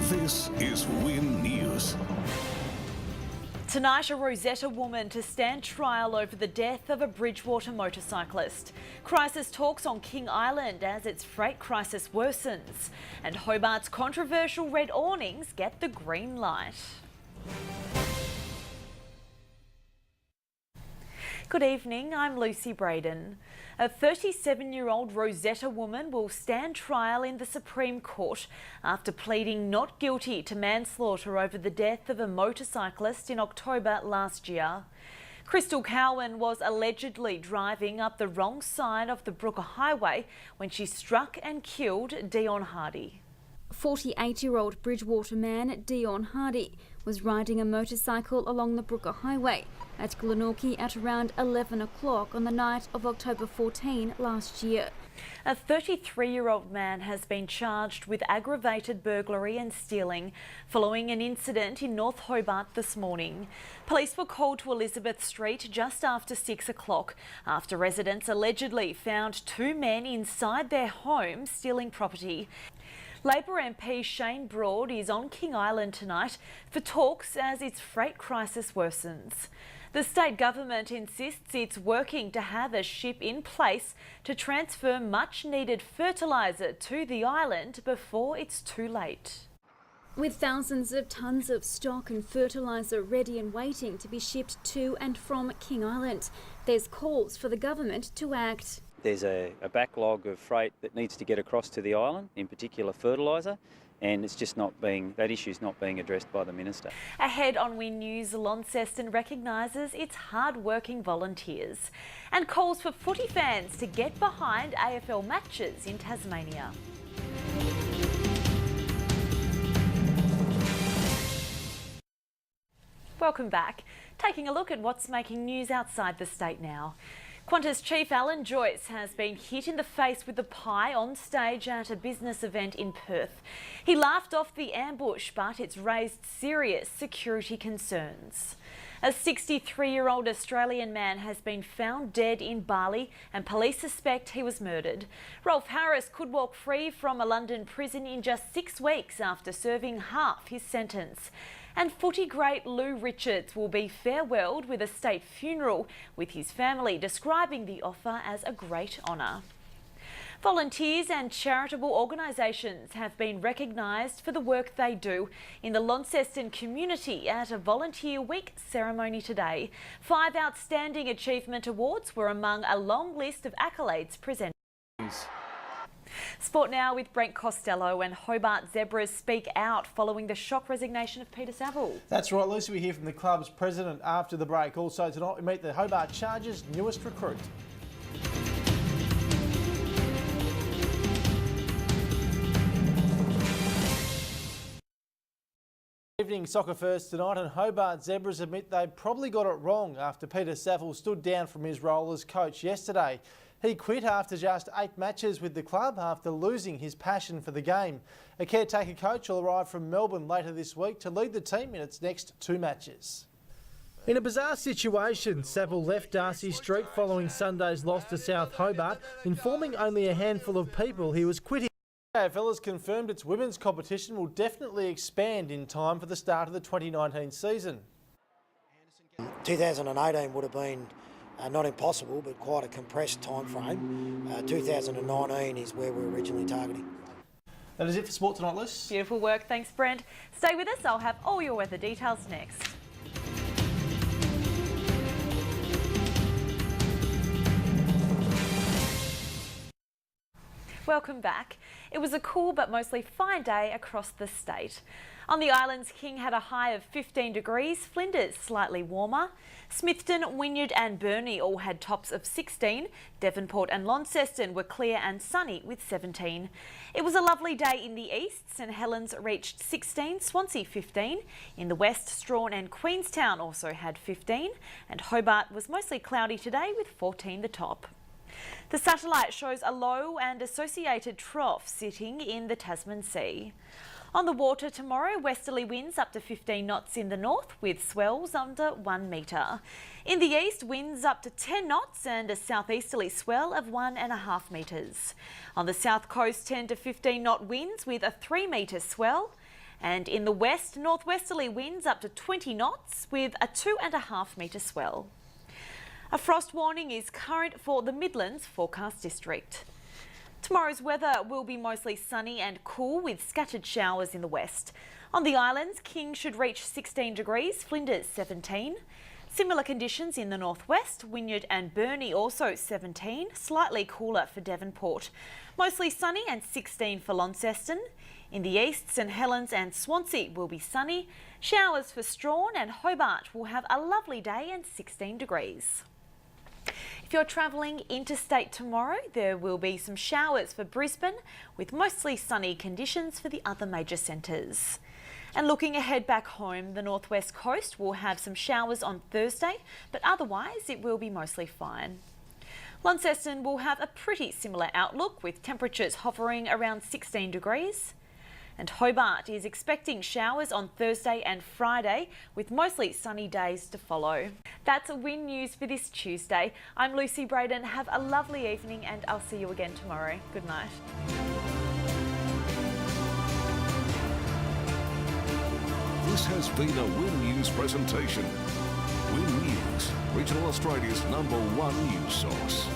This is Win News. Tonight, a Rosetta woman to stand trial over the death of a Bridgewater motorcyclist. Crisis talks on King Island as its freight crisis worsens. And Hobart's controversial red awnings get the green light. Good evening, I'm Lucy Breaden. A 37-year-old Rosetta woman will stand trial in the Supreme Court after pleading not guilty to manslaughter over the death of a motorcyclist in October last year. Crystal Cowan was allegedly driving up the wrong side of the Brooker Highway when she struck and killed Dion Hardy. 48-year-old Bridgewater man Dion Hardy was riding a motorcycle along the Brooker Highway at Glenorchy at around 11 o'clock on the night of October 14 last year. A 33-year-old man has been charged with aggravated burglary and stealing following an incident in North Hobart this morning. Police were called to Elizabeth Street just after 6 o'clock after residents allegedly found two men inside their home stealing property. Labor MP Shane Broad is on King Island tonight for talks as its freight crisis worsens. The state government insists it's working to have a ship in place to transfer much needed fertiliser to the island before it's too late. With thousands of tonnes of stock and fertiliser ready and waiting to be shipped to and from King Island, there's calls for the government to act. There's a backlog of freight that needs to get across to the island, in particular fertiliser, and it's just that issue's not being addressed by the Minister. Ahead on Win News, Launceston recognises its hard-working volunteers and calls for footy fans to get behind AFL matches in Tasmania. Welcome back. Taking a look at what's making news outside the state now. Qantas chief Alan Joyce has been hit in the face with a pie on stage at a business event in Perth. He laughed off the ambush, but it's raised serious security concerns. A 63-year-old Australian man has been found dead in Bali and police suspect he was murdered. Rolf Harris could walk free from a London prison in just 6 weeks after serving half his sentence. And footy great Lou Richards will be farewelled with a state funeral, with his family describing the offer as a great honour. Volunteers and charitable organisations have been recognised for the work they do in the Launceston community at a Volunteer Week ceremony today. 5 outstanding achievement awards were among a long list of accolades presented. Sport now with Brent Costelloe, and Hobart Zebras speak out following the shock resignation of Peter Saville. That's right, Lucy. We hear from the club's president after the break. Also tonight we meet the Hobart Chargers' newest recruit. Evening soccer first tonight, and Hobart Zebras admit they probably got it wrong after Peter Saville stood down from his role as coach yesterday. He quit after just 8 matches with the club after losing his passion for the game. A caretaker coach will arrive from Melbourne later this week to lead the team in its next 2 matches. In a bizarre situation, Saville left Darcy Street following Sunday's loss to South Hobart, informing only a handful of people he was quitting. AFL has confirmed its women's competition will definitely expand in time for the start of the 2019 season. 2018 would have been not impossible, but quite a compressed time frame. 2019 is where we're originally targeting. That is it for sport tonight, Liz. Beautiful work, thanks Brent. Stay with us, I'll have all your weather details next. Welcome back. It was a cool but mostly fine day across the state. On the islands, King had a high of 15 degrees, Flinders slightly warmer. Smithton, Wynyard and Burnie all had tops of 16. Devonport and Launceston were clear and sunny with 17. It was a lovely day in the east. St Helens reached 16, Swansea 15. In the west, Strawn and Queenstown also had 15. And Hobart was mostly cloudy today with 14 the top. The satellite shows a low and associated trough sitting in the Tasman Sea. On the water tomorrow, westerly winds up to 15 knots in the north with swells under 1 metre. In the east, winds up to 10 knots and a southeasterly swell of 1.5 metres. On the south coast, 10 to 15 knot winds with a 3 metre swell. And in the west, northwesterly winds up to 20 knots with a 2.5 metre swell. A frost warning is current for the Midlands forecast district. Tomorrow's weather will be mostly sunny and cool with scattered showers in the west. On the islands, King should reach 16 degrees, Flinders 17. Similar conditions in the northwest, Wynyard and Burnie also 17, slightly cooler for Devonport. Mostly sunny and 16 for Launceston. In the east, St Helens and Swansea will be sunny. Showers for Strahan and Hobart will have a lovely day and 16 degrees. If you're travelling interstate tomorrow, there will be some showers for Brisbane with mostly sunny conditions for the other major centres. And looking ahead back home, the northwest coast will have some showers on Thursday, but otherwise it will be mostly fine. Launceston will have a pretty similar outlook with temperatures hovering around 16 degrees. And Hobart is expecting showers on Thursday and Friday with mostly sunny days to follow. That's Win News for this Tuesday. I'm Lucy Breaden. Have a lovely evening and I'll see you again tomorrow. Good night. This has been a Win News presentation. Win News, Regional Australia's #1 news source.